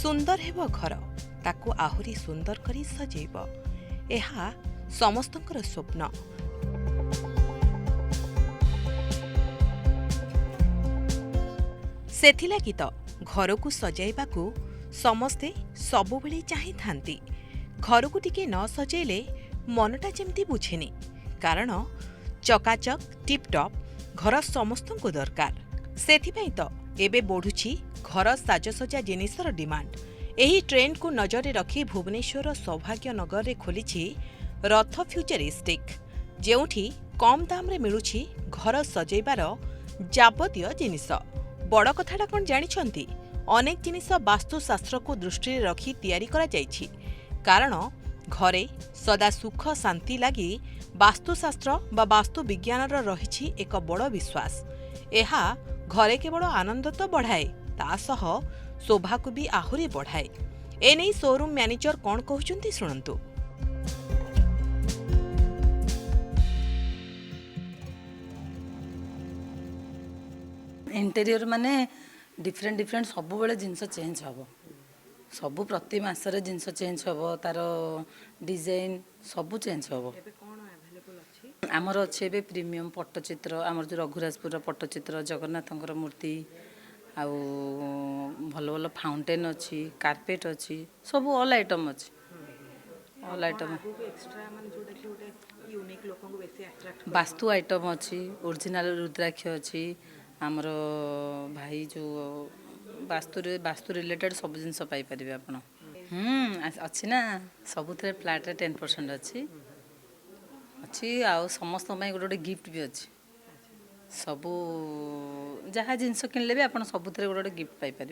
सुंदर हेब घर ताकू आहुरी सुंदर करी सजेब एहा समस्तंकर स्वप्न। सेथिलागि तो घर को सजाइबाकू समस्ते सबुबेले चाहि थांती। घर को टिके न सजेले मनटा जेमती बुझेनी, कारण चकाचक टिपटप घर समस्तंकु दरकार। सेथिपाई तो एबे बढ़ुछि घर साजसजा जिनिसर डिमांड। एही ट्रेंड को नजर रखी भुवनेश्वर सौभाग्य नगर रे खोलिछि रथ फ्यूचरिस्टिक, जेउठी कम दाम रे मिलुछि घर सजैबार जाबतीय जिनिस। बड़ कथाटा कोन जानिछंती, अनेक जिनिस वास्तुशास्त्र को दृष्टि रखी तैयारी करा जाइछि, कारण घरे सदा सुख शांति लगी वास्तुशास्त्र बा वास्तु विज्ञान रही एक बड़ विश्वास। एहा घरे केवल आनंद तो बढ़ाए, ता सह शोभा को भी आहुरी बढ़ाए। एने शोरूम मैनेजर कौन कहउचंती सुनंतु। इंटेरियर माने डिफरेंट डिफरेंट सब बेले जिनस चेंज हम सबु प्रति मासरे जिनस चेंज हम तार डिजाइन सबु चेंज हम। आमर अच्छे प्रीमियम पट्टचित्र आमर जो रघुराजपुर पट्टचित्र जगन्नाथंकर मूर्ति आउ भल भल फाउंटेन अच्छी कार्पेट अच्छी सब ऑल आइटम अच्छी ऑल आइटम वास्तु आइटम अच्छी ओरिजिनल रुद्राक्ष अच्छी आमर भाई जो वास्तु रिलेटेड सब जिनस पाइपर आप अच्छी ना सबुथ फ्लैट 10% अच्छी अच्छी आ समस्त गोटे गोटे गिफ्ट भी अच्छी सबू जहाँ जिनस किनले भी आप सबुथ गोटे गोटे गिफ्ट पाइपर।